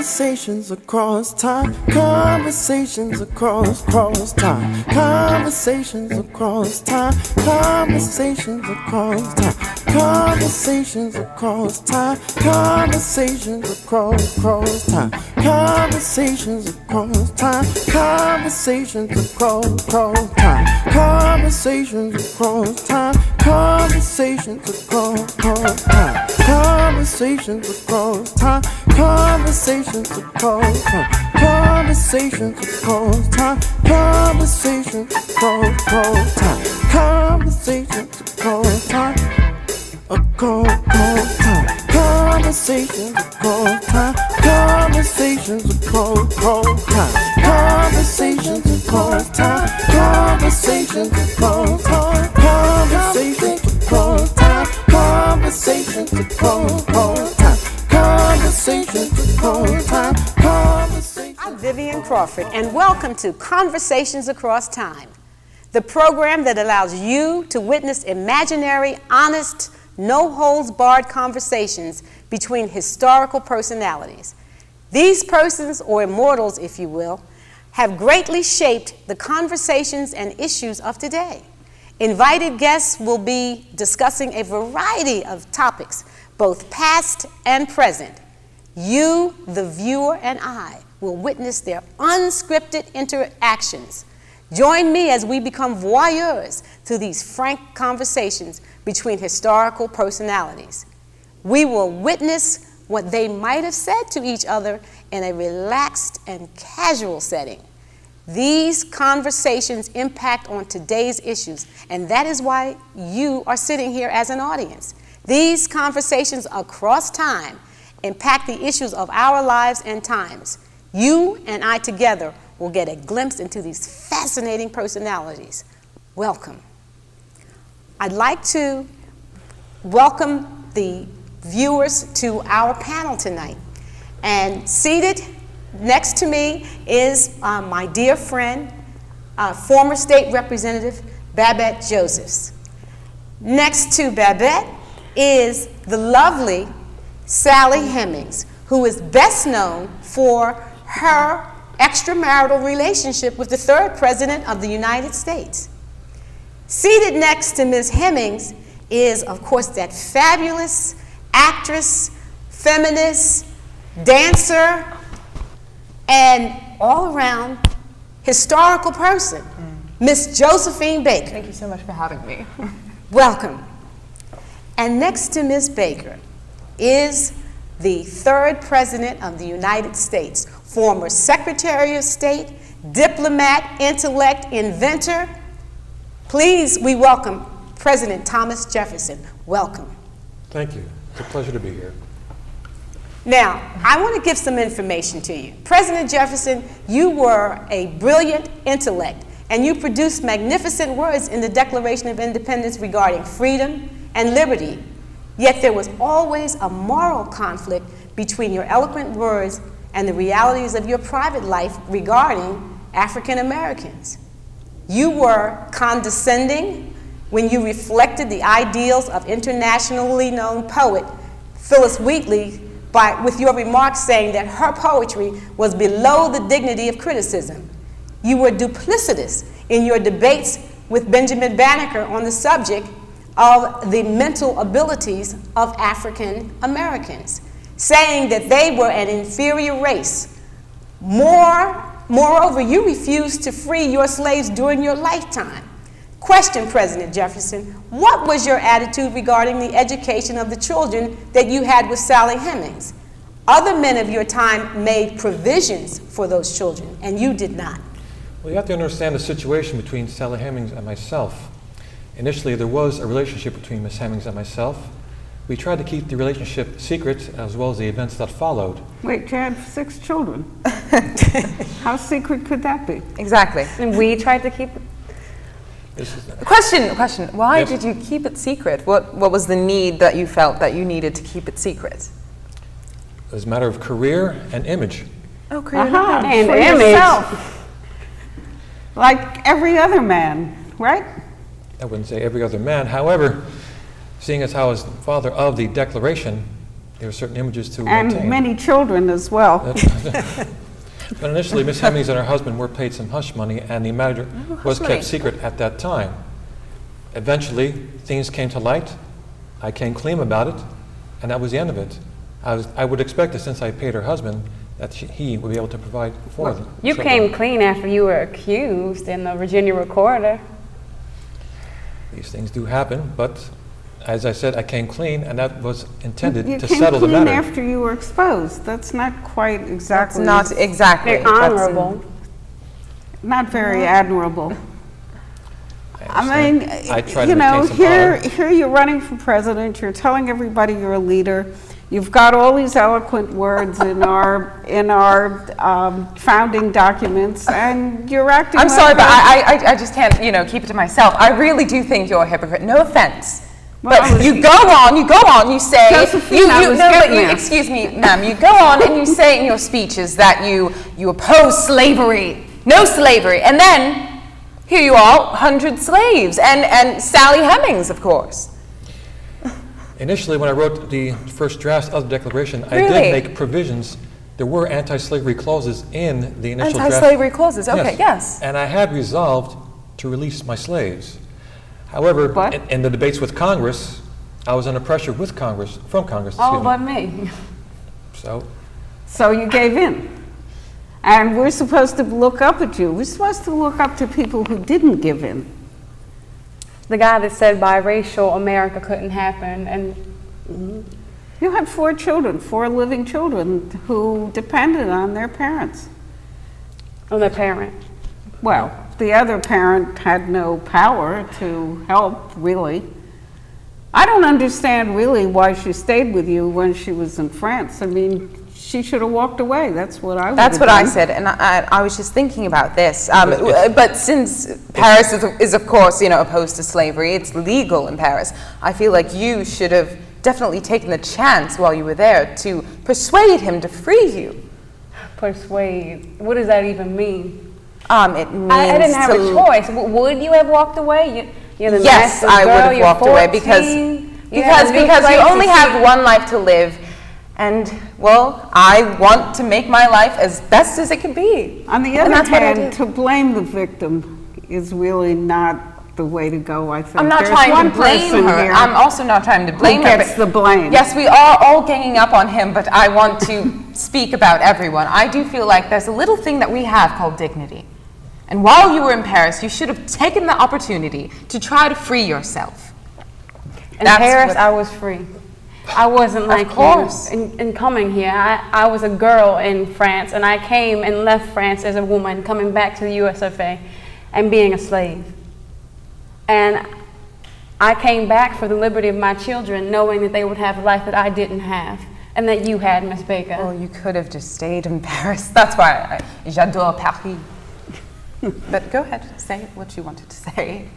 Conversations across time, conversations across time, conversations across time, conversations across time, conversations across time, conversations across time, conversations across time, conversations across time, conversations across time, conversations across time, conversations across time, conversations across time, conversations across time, conversations across time, conversations across time, across time, conversations across time, conversations across time, conversations across time, conversations across time, conversations across time, conversations across time, conversations across time, conversations. I'm Vivian Crawford, and welcome to Conversations Across Time, the program that allows you to witness imaginary, honest, no-holds-barred conversations between historical personalities. These persons, or immortals, if you will, have greatly shaped the conversations and issues of today. Invited guests will be discussing a variety of topics, both past and present. You, the viewer, and I will witness their unscripted interactions. Join me as we become voyeurs to these frank conversations between historical personalities. We will witness what they might have said to each other in a relaxed and casual setting. These conversations impact on today's issues, and that is why you are sitting here as an audience. These conversations across time impact the issues of our lives and times. You and I together will get a glimpse into these fascinating personalities. Welcome. I'd like to welcome the viewers to our panel tonight. And seated next to me is my dear friend, former state representative, Babette Josephs. Next to Babette is the lovely Sally Hemings, who is best known for her extramarital relationship with the third president of the United States. Seated next to Ms. Hemings is, of course, that fabulous actress, feminist, dancer, and all-around historical person, Miss Josephine Baker. Thank you so much for having me. Welcome. And next to Ms. Baker is the third president of the United States, former Secretary of State, diplomat, intellect, inventor. Please, we welcome President Thomas Jefferson. Welcome. Thank you. It's a pleasure to be here. Now, I want to give some information to you. President Jefferson, you were a brilliant intellect, and you produced magnificent words in the Declaration of Independence regarding freedom and liberty. Yet there was always a moral conflict between your eloquent words and the realities of your private life regarding African Americans. You were condescending when you reflected the ideals of internationally known poet Phyllis Wheatley with your remarks saying that her poetry was below the dignity of criticism. You were duplicitous in your debates with Benjamin Banneker on the subject of the mental abilities of African Americans, saying that they were an inferior race. Moreover, you refused to free your slaves during your lifetime. Question, President Jefferson, what was your attitude regarding the education of the children that you had with Sally Hemings? Other men of your time made provisions for those children, and you did not. Well, you have to understand the situation between Sally Hemings and myself. Initially, there was a relationship between Ms. Hemings and myself. We tried to keep the relationship secret, as well as the events that followed. Wait, you had 6 children. How secret could that be? Exactly. And we tried to keep it. Question. Why Yes. did you keep it secret? What was the need that you felt that you needed to keep it secret? It was a matter of career and image. Oh, career And for image. yourself. Like every other man, right? I wouldn't say every other man. However, seeing as how I was the father of the Declaration, there were certain images to And obtain. many children as well. But initially, Miss Hemings and her husband were paid some hush money, and the matter was money. kept secret at that time. Eventually, things came to light. I came clean about it, and that was the end of it. I would expect that since I paid her husband, that he would be able to provide for them. You came clean after you were accused in the Virginia Recorder. These things do happen, but as I said, I came clean, and that was intended You to came settle the clean matter. after you were exposed. That's not quite It's exactly. not exactly. Very honorable. Not very admirable. I mean, I try to you know, retain some here you're running for president. You're telling everybody you're a leader. You've got all these eloquent words in our founding documents, and you're acting. I'm like sorry, but I just can't, keep it to myself. I really do think you're a hypocrite. No offense. Well, But you go on, you say, Josephine, I was getting there. excuse me, ma'am, you go on and you say in your speeches that you oppose slavery, no slavery, and then here you are, 100 slaves, and Sally Hemings, of course. Initially, when I wrote the first draft of the Declaration, I Really? did make provisions. There were anti-slavery clauses in the initial draft. Anti-slavery clauses, okay, yes. And I had resolved to release my slaves. However, But? in the debates with Congress, I was under pressure from Congress, All excuse but me. me. So you gave in. And we're supposed to look up at you. We're supposed to look up to people who didn't give in. The guy that said biracial America couldn't happen, and You had 4 children, 4 living children who depended on their parents. on their parent. Well, the other parent had no power to help, really. I don't understand really why she stayed with you when she was in France. I mean, she should have walked away. That's what I would That's have what I done. said, and I was just thinking about this. But since Paris is of course, opposed to slavery, it's legal in Paris. I feel like you should have definitely taken the chance while you were there to persuade him to free you. Persuade. What does that even mean? It means I didn't have to- a choice. Would you have walked away? You're the Yes, nicest I would girl, have you're walked away 14, because you have a new you place only to have see. one life to live, and well, I want to make my life as best as it can be. On the And other that's what I hand, did. to blame the victim is really not the way to go, I think. I'm not There's trying one to blame person her. here I'm also not trying to blame who her. gets but- the blame. Yes, we are all ganging up on him, but I want to speak about everyone. I do feel like there's a little thing that we have called dignity. And while you were in Paris, you should have taken the opportunity to try to free yourself. In That's Paris, what- I was free. I wasn't like course. you. In coming here, I was a girl in France, and I came and left France as a woman, coming back to the USFA and being a slave. And I came back for the liberty of my children, knowing that they would have a life that I didn't have, and that you had, Miss Baker. Well, you could have just stayed in Paris. That's why j'adore Paris. But go ahead, say what you wanted to say.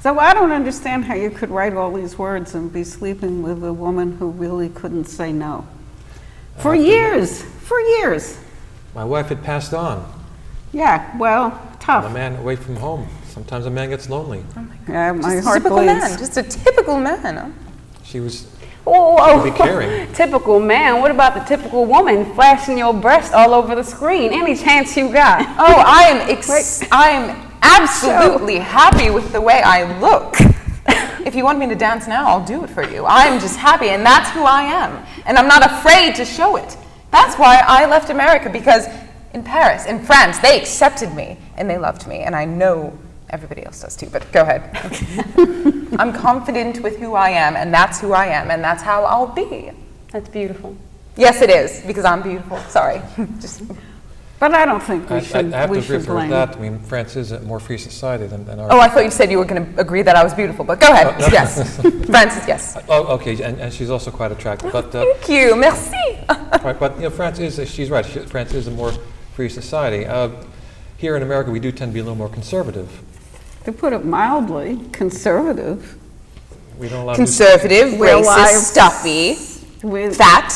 So I don't understand how you could write all these words and be sleeping with a woman who really couldn't say no. For years. My wife had passed on. Yeah, well, I'm a tough. man away from home. Sometimes a man gets lonely. Yeah, my Just a heart typical bleeds. man, just a typical man. Huh? She was Oh, be caring. typical man. What about the typical woman flashing your breast all over the screen any chance you got? Oh, I am absolutely happy with the way I look. If you want me to dance now, I'll do it for you. I'm just happy, and that's who I am. And I'm not afraid to show it. That's why I left America, because in Paris, in France, they accepted me, and they loved me, and I know everybody else does too, but go ahead. I'm confident with who I am, and that's who I am, and that's how I'll be. That's beautiful. Yes, it is, because I'm beautiful. Sorry. Just But I don't think we I should, have to we agree should with her with blame. that. I mean, France is a more free society than ours. Oh, I thought you said you were going to agree that I was beautiful, but go ahead. No. Yes. Francis, yes. Oh, okay, and she's also quite attractive. But Thank you. Merci. right, but France is. She's right. France is a more free society. Here in America, we do tend to be a little more conservative. To put it mildly, conservative. We don't allow Conservative, We allow- racist, stuffy, We, fat.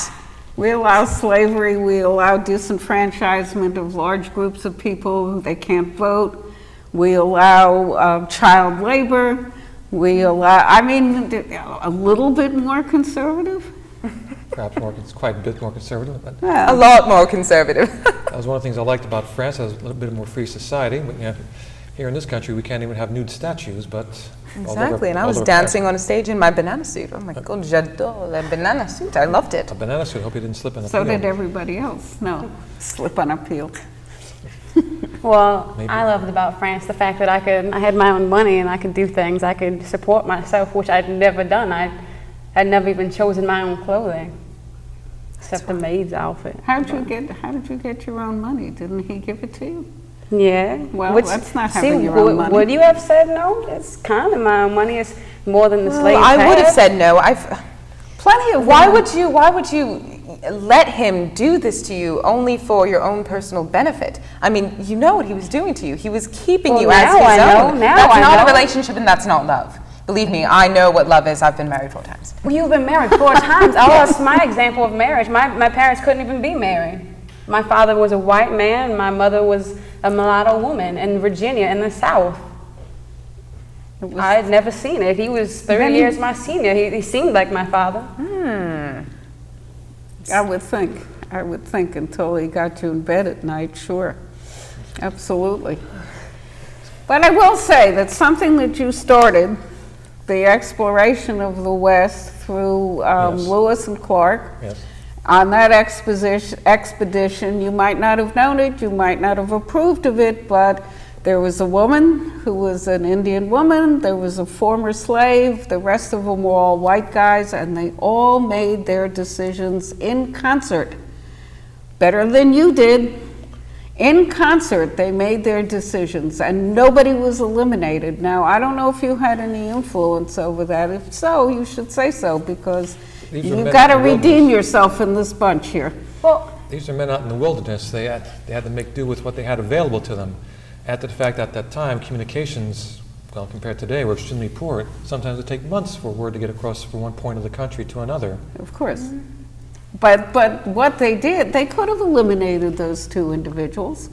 we allow slavery, we allow disenfranchisement of large groups of people, they can't vote. We allow child labor. We allow, I mean, a little bit more conservative. perhaps it's quite a bit more conservative. But A lot more conservative. that was one of the things I liked about France. It was a little bit more free society. But, here in this country, we can't even have nude statues. But Exactly, and I was dancing on a stage in my banana suit. Oh my God, j'adore la banana suit. I loved it. a banana suit. Hope you didn't slip in the So peel. did everybody else. No, slip on a peel. Well, Maybe. I loved about France the fact that I had my own money and I could do things. I could support myself, which I'd never done. I'd never even chosen my own clothing, except the maid's outfit. How did you get your own money? Didn't he give it to you? Yeah. Well, that's not having your own money. Would you have said no? It's kind of my own money. It's more than the slaves I would have had. said no. Plenty of Why women- would you let him do this to you only for your own personal benefit? I mean, you know what he was doing to you. He was keeping Well, you as now his I know. own. Now That's I not know. a relationship, and that's not love. Believe me, I know what love is. I've been married 4 times. Well, you've been married 4 times. I lost my example of marriage. My parents couldn't even be married. My father was a white man. My mother was a mulatto woman in Virginia in the South. I had never seen it. He was 30 years my senior. He seemed like my father. I would think until he got you in bed at night, sure. Absolutely. But I will say that something that you started, the exploration of the West through Yes. Lewis and Clark, Yes. on that expedition, you might not have known it, you might not have approved of it, but there was a woman who was an Indian woman, there was a former slave, the rest of them were all white guys, and they all made their decisions in concert. Better than you did. In concert, they made their decisions, and nobody was eliminated. Now, I don't know if you had any influence over that. If so, you should say so, because These are you've men got to in the redeem wilderness. yourself in this bunch here. Well, These are men out in the wilderness. They had to make do with what they had available to them. Add to the fact that at that time, communications, well, compared to today, were extremely poor. Sometimes it take months for word to get across from one point of the country to another. Of course. But what they did, they could have eliminated those 2 individuals.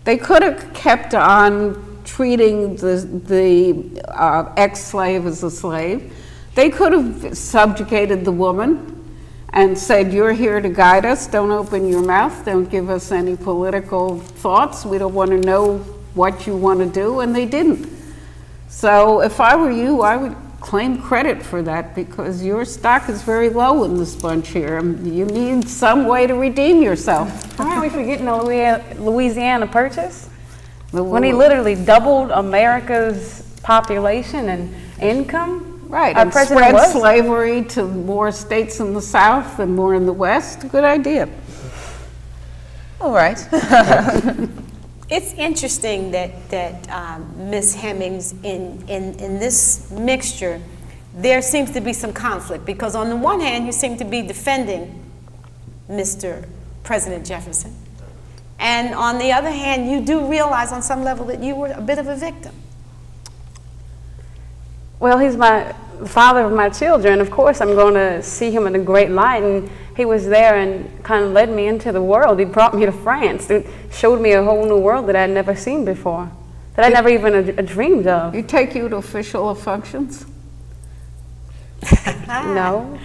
They could have kept on treating the ex-slave as a slave. They could have subjugated the woman and said, you're here to guide us, don't open your mouth, don't give us any political thoughts, we don't want to know what you want to do, and they didn't. So if I were you, I would claim credit for that, because your stock is very low in this bunch here. You need some way to redeem yourself. why are we forgetting the Louisiana Purchase? When he literally doubled America's population and income? Right, Our and president spread was. slavery to more states in the South and more in the West. Good idea. All right. It's interesting that Ms. Hemings, in this mixture, there seems to be some conflict, because on the one hand, you seem to be defending Mr. President Jefferson, and on the other hand, you do realize on some level that you were a bit of a victim. Well, he's the father of my children. Of course, I'm going to see him in a great light. And he was there and kind of led me into the world. He brought me to France. It showed me a whole new world that I'd never seen before, that I never even dreamed of. You take you to official functions? No.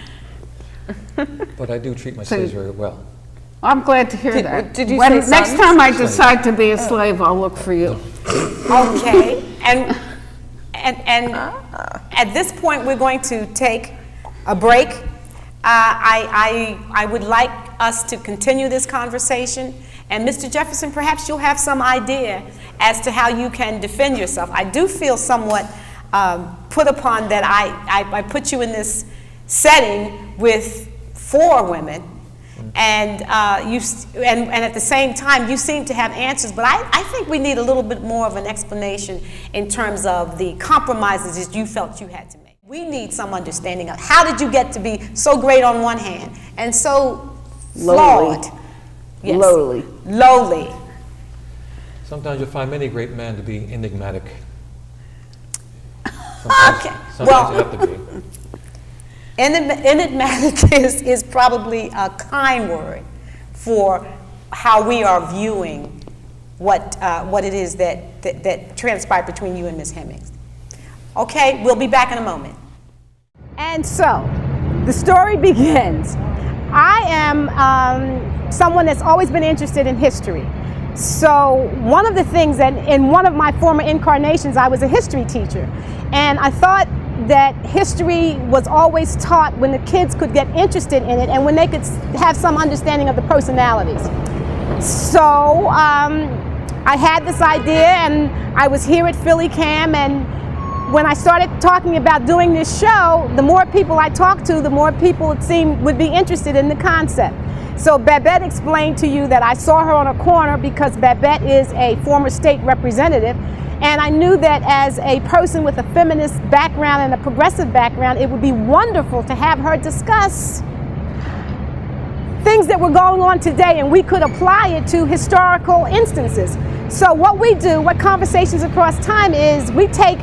But I do treat my slaves very well. I'm glad to hear Did- that. did you When say next sons? time I decide to be a slave, I'll look for you. Okay, and at this point, we're going to take a break. I would like us to continue this conversation, and Mr. Jefferson, perhaps you'll have some idea as to how you can defend yourself. I do feel somewhat put upon that I put you in this setting with 4 women, and and at the same time you seem to have answers, but I think we need a little bit more of an explanation in terms of the compromises that you felt you had to make. We need some understanding of how did you get to be so great on one hand and so flawed. Yes. Lowly. Sometimes you'll find many great men to be enigmatic. Okay. Sometimes you have to be. Enigmatic is probably a kind word for how we are viewing what it is that transpired between you and Ms. Hemings. Okay, we'll be back in a moment. And so, the story begins. I am someone that's always been interested in history. So one of the things that in one of my former incarnations, I was a history teacher. And I thought that history was always taught when the kids could get interested in it and when they could have some understanding of the personalities. So I had this idea, and I was here at Philly Cam, and when I started talking about doing this show, the more people I talked to, the more people it seemed would be interested in the concept. So Babette explained to you that I saw her on a corner because Babette is a former state representative, and I knew that as a person with a feminist background and a progressive background, it would be wonderful to have her discuss things that were going on today, and we could apply it to historical instances. So what we do, what Conversations Across Time is, we take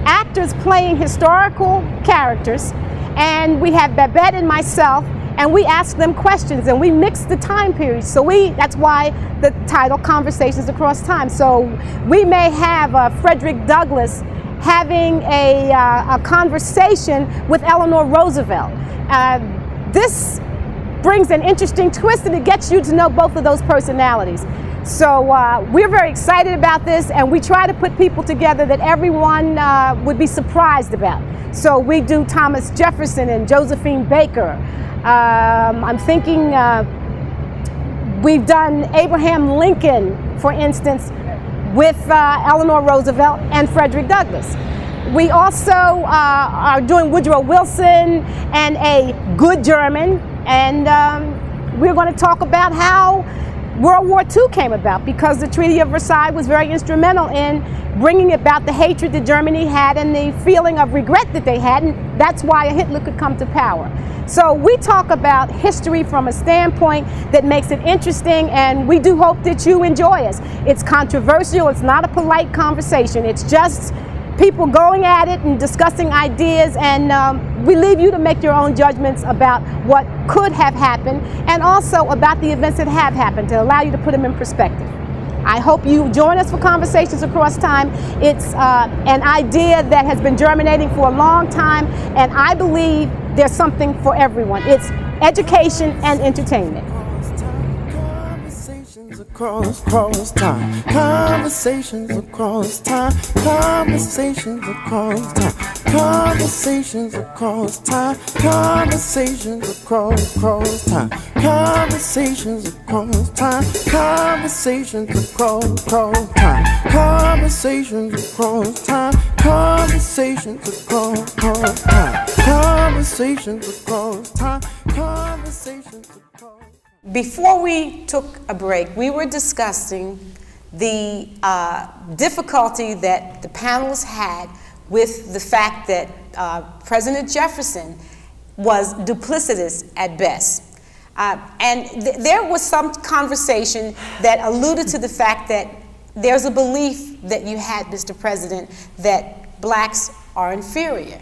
actors playing historical characters, and we have Babette and myself, and we ask them questions, and we mix the time periods. So that's why the title Conversations Across Time. So we may have Frederick Douglass having a conversation with Eleanor Roosevelt. This brings an interesting twist, and it gets you to know both of those personalities. So we're very excited about this, and we try to put people together that everyone would be surprised about. So we do Thomas Jefferson and Josephine Baker. I'm thinking we've done Abraham Lincoln, for instance, with Eleanor Roosevelt and Frederick Douglass. We also are doing Woodrow Wilson and a good German, and we're going to talk about how World War II came about, because the Treaty of Versailles was very instrumental in bringing about the hatred that Germany had and the feeling of regret that they had, and that's why Hitler could come to power. So we talk about history from a standpoint that makes it interesting, and we do hope that you enjoy us. It's controversial, it's not a polite conversation, it's just people going at it and discussing ideas, and we leave you to make your own judgments about what could have happened and also about the events that have happened to allow you to put them in perspective. I hope you join us for Conversations Across Time. It's an idea that has been germinating for a long time, and I believe there's something for everyone. It's education and entertainment. Across time, conversations across time, conversations across time, conversations across time, conversations across time, conversations across time, conversations across time, conversations across time, conversations across time, conversations across time, conversations across. Before we took a break, we were discussing the difficulty that the panelists had with the fact that President Jefferson was duplicitous at best. There was some conversation that alluded to the fact that there's a belief that you had, Mr. President, that blacks are inferior.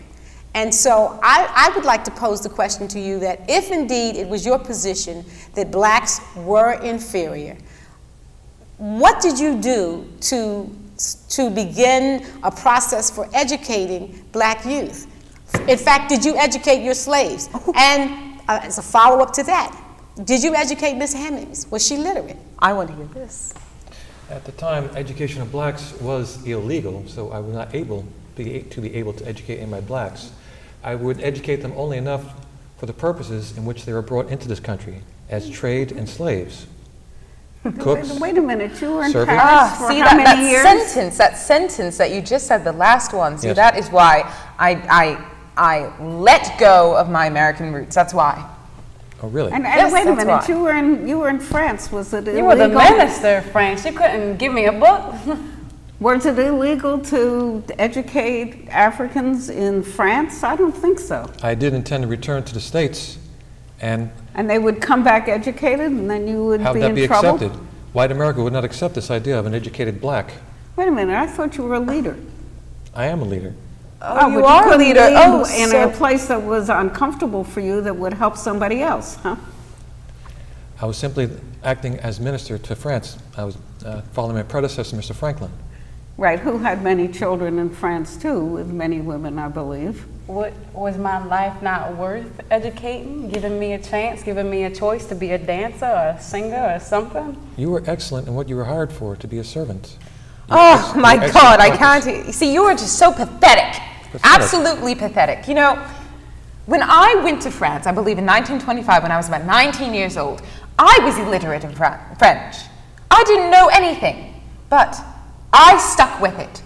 And so I would like to pose the question to you that if indeed it was your position that blacks were inferior, what did you do to begin a process for educating black youth? In fact, did you educate your slaves? And as a follow-up to that, did you educate Miss Hemings? Was she literate? I want to hear this. At the time, education of blacks was illegal, so I was not able to be able to educate any of my blacks. I would educate them only enough for the purposes in which they were brought into this country, as trade and slaves. Cooks. Wait a minute, you were in servants. Paris for See how many years? that sentence that you just said, the last one. See, that is why I let go of my American roots. That's why. Oh, really? And Yes, wait a that's minute, why. you were in France. Was it illegal? You were the minister of France. You couldn't give me a book. Was it illegal to educate Africans in France? I don't think so. I did intend to return to the States, and they would come back educated, and then you would how be would that in be trouble? accepted? White America would not accept this idea of an educated black. Wait a minute, I thought you were a leader. I am a leader. Oh, you but are a couldn't leader. lead Oh, in so a place that was uncomfortable for you that would help somebody else, huh? I was simply acting as minister to France. I was following my predecessor, Mr. Franklin. Right, who had many children in France too, with many women, I believe. What was my life not worth educating, giving me a chance, giving me a choice to be a dancer or a singer or something? You were excellent in what you were hired for, to be a servant. Oh my excellent God, I practice. can't. See, you are just so pathetic. Absolutely pathetic. You know, when I went to France, I believe in 1925, when I was about 19 years old, I was illiterate in French. I didn't know anything, but I stuck with it.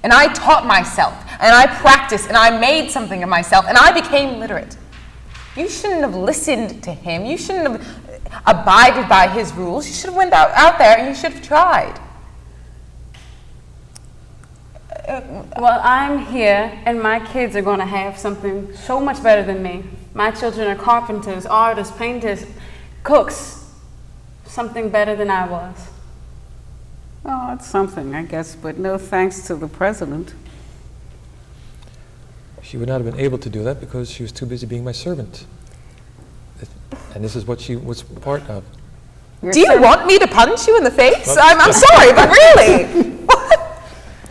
And I taught myself, and I practiced, and I made something of myself, and I became literate. You shouldn't have listened to him. You shouldn't have abided by his rules. You should have went out there and you should have tried. Well, I'm here, and my kids are going to have something so much better than me. My children are carpenters, artists, painters, cooks. Something better than I was. Well, it's something, I guess, but no thanks to the president. She would not have been able to do that because she was too busy being my servant. And this is what she was part of. Do you want me to punch you in the face? I'm sorry, but really. What?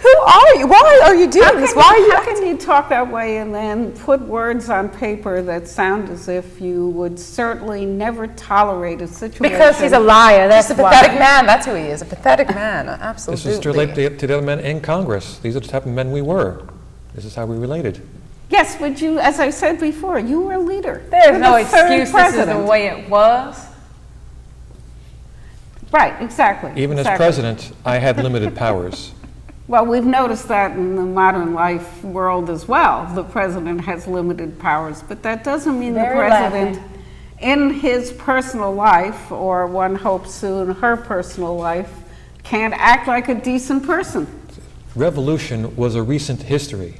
Who are you? Why are you doing this? How can you talk that way and then put words on paper that sound as if you would certainly never tolerate a situation? Because he's a liar, that's He's a pathetic man, that's who he is, a pathetic man, absolutely. This is to relate to the other men in Congress. These are the type of men we were. This is how we related. Yes, but you, as I said before, you were a leader. There's You're no the third excuse, this is the president. way it was. Right, exactly. Even as president, I had limited powers. Well, we've noticed that in the modern life world as well. The president has limited powers, but that doesn't mean Very the president, laughing. in his personal life, or one hopes soon her personal life, can't act like a decent person. Revolution was a recent history.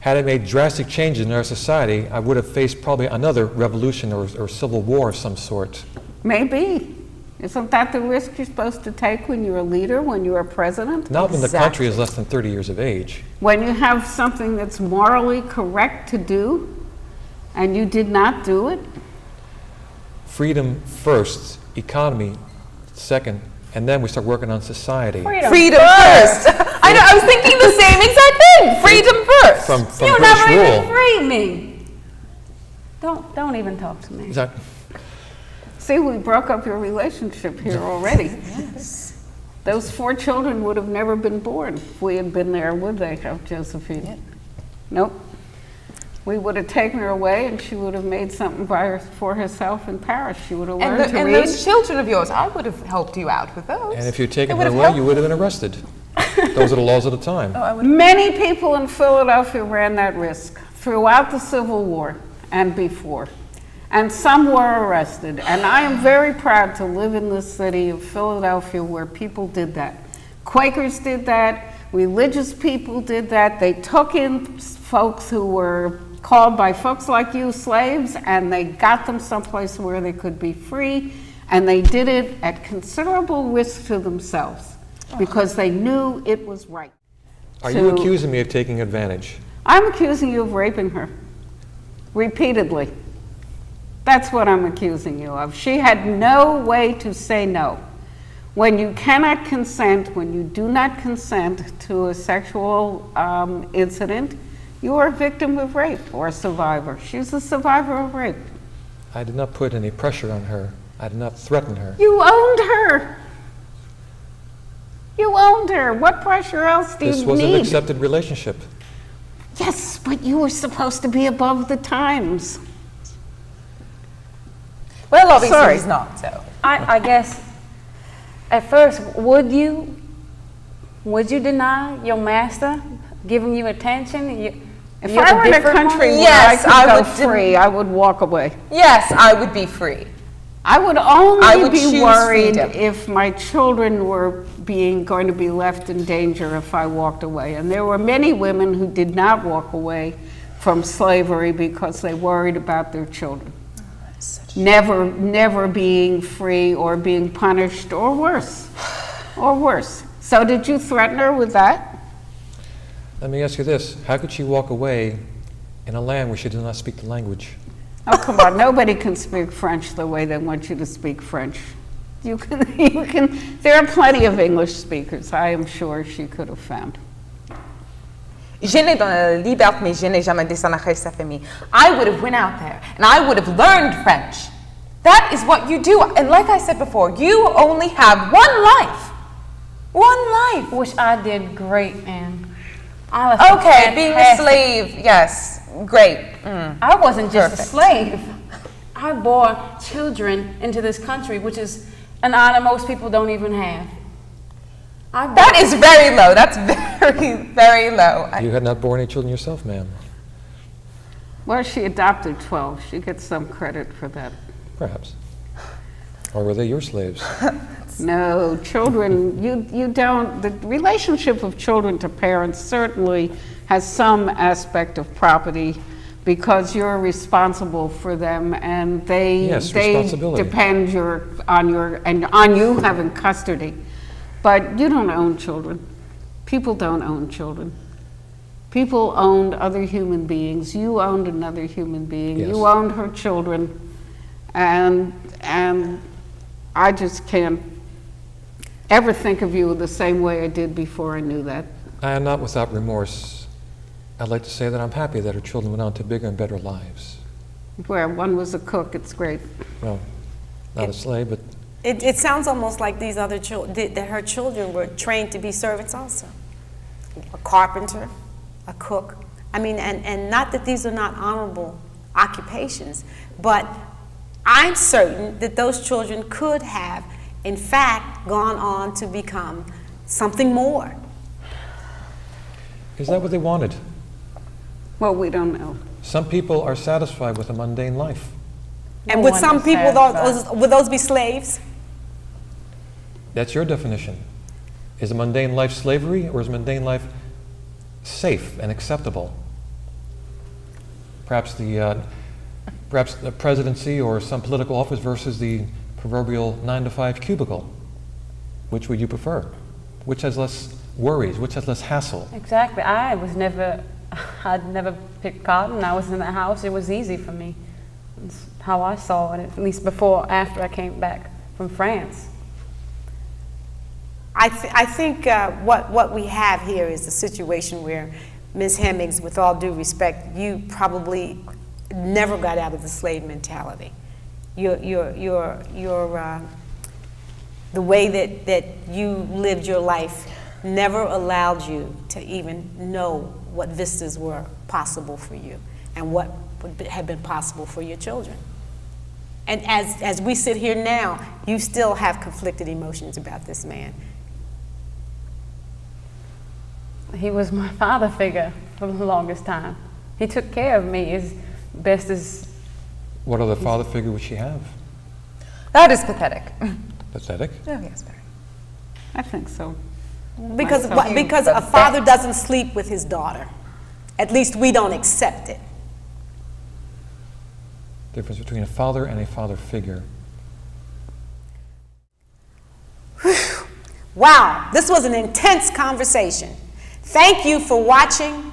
Had I made drastic changes in our society, I would have faced probably another revolution or civil war of some sort. Maybe. Isn't that the risk you're supposed to take when you're a leader, when you're a president? Not when the country is less than 30 years of age. When you have something that's morally correct to do, and you did not do it? Freedom first, economy second, and then we start working on society. Freedom first. I know, I was thinking the same exact thing. Freedom first. From You British never even rule. freed me. Don't even talk to me. Exactly. See, we broke up your relationship here already. Yes. Those 4 children would have never been born if we had been there, would they have, Josephine? Yeah. Nope. We would have taken her away and she would have made something for herself in Paris. She would have learned to And read. those children of yours, I would have helped you out with those. And if you'd taken It would her have away, helped. you would have been arrested. Those are the laws of the time. Many people in Philadelphia ran that risk throughout the Civil War and before. And some were arrested. And I am very proud to live in this city of Philadelphia where people did that. Quakers did that. Religious people did that. They took in folks who were called by folks like you slaves, and they got them someplace where they could be free. And they did it at considerable risk to themselves because they knew it was right. Are you accusing me of taking advantage? I'm accusing you of raping her repeatedly. That's what I'm accusing you of. She had no way to say no. When you cannot consent, when you do not consent to a sexual incident, you are a victim of rape or a survivor. She's a survivor of rape. I did not put any pressure on her. I did not threaten her. You owned her. You owned her. What pressure else do This you was need? an accepted relationship. Yes, but you were supposed to be above the times. Well, obviously Sorry. he's not, so. I guess at first, would you deny your master giving you attention? If I were in a country where Yes, I I could would go free, I would walk away. Yes, I would be free. I would only I would be choose worried freedom. if my children were going to be left in danger if I walked away. And there were many women who did not walk away from slavery because they worried about their children. Never being free or being punished or worse. Or worse. So did you threaten her with that? Let me ask you this. How could she walk away in a land where she does not speak the language? Oh, come on. Nobody can speak French the way they want you to speak French. You can, there are plenty of English speakers I am sure she could have found. Je n'ai dans la liberté, mais je n'ai jamais déshonré sa famille. I would have went out there and I would have learned French. That is what you do. And like I said before, you only have one life. One life. Which I did great in. I was Okay, being a fantastic. slave, yes, great. I wasn't just Perfect. a slave. I bore children into this country, which is an honor most people don't even have. That is very low. That's very, very low. You had not born any children yourself, ma'am. Well, she adopted 12. She gets some credit for that. Perhaps. Or were they your slaves? No, children, you don't, the relationship of children to parents certainly has some aspect of property because you're responsible for them and they responsibility. depend on you having custody. But you don't own children. People don't own children. People owned other human beings. You owned another human being. Yes. You owned her children. And I just can't ever think of you the same way I did before I knew that. I am not without remorse. I'd like to say that I'm happy that her children went on to bigger and better lives. Where one was a cook, it's great. Well, not a slave, but It sounds almost like these other children, that her children were trained to be servants also. A carpenter, a cook. I mean, and not that these are not honorable occupations, but I'm certain that those children could have, in fact, gone on to become something more. is that what they wanted? Well, we don't know. Some people are satisfied with a mundane life. And No would one some is people, satisfied. would those be slaves? That's your definition. Is a mundane life slavery, or is mundane life safe and acceptable? Perhaps the presidency or some political office versus the proverbial 9-to-5 cubicle. Which would you prefer? Which has less worries? Which has less hassle? Exactly. I'd never picked cotton. I was in the house. It was easy for me. It's how I saw it, at least after I came back from France. I think what we have here is a situation where, Ms. Hemings, with all due respect, you probably never got out of the slave mentality. The way that you lived your life never allowed you to even know what vistas were possible for you and what would have been possible for your children. And as we sit here now, you still have conflicted emotions about this man. He was my father figure for the longest time. He took care of me as best as... What other father figure would she have? That is pathetic. Pathetic? Oh, yes, very. I think so. Because a father doesn't sleep with his daughter. At least we don't accept it. Difference between a father and a father figure. Wow, this was an intense conversation. Thank you for watching,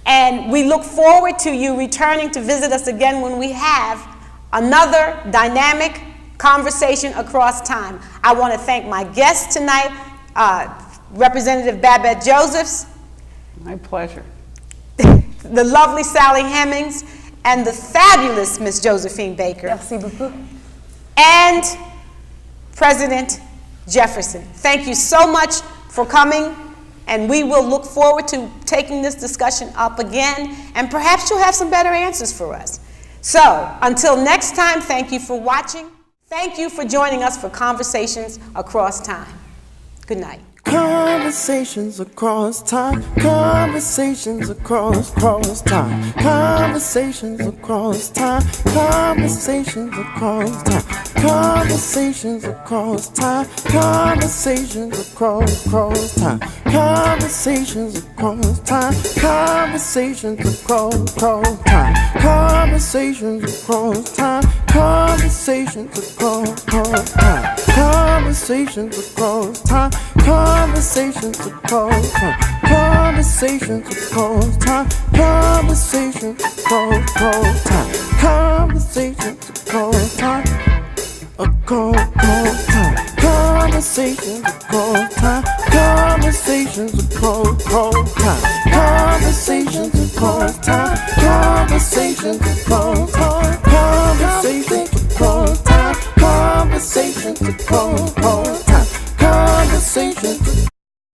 and we look forward to you returning to visit us again when we have another dynamic conversation across time. I want to thank my guests tonight, Representative Babette Josephs, My pleasure. the lovely Sally Hemings, and the fabulous Miss Josephine Baker, Merci beaucoup. and President Jefferson. Thank you so much for coming, and we will look forward to taking this discussion up again, and perhaps you'll have some better answers for us. So, until next time, thank you for watching. Thank you for joining us for Conversations Across Time. Good night. Conversations across time, conversations across time, conversations across time, conversations across time, conversations across time, conversations across time, conversations across time, conversations across time, conversations across time, conversations across time, conversations across time, conversations across time, conversations across time, conversations across time, conversations across time, across time. Conversations across time. Conversations across time. Conversations across time. Conversations across time. Conversations across time. Conversations across time. Conversations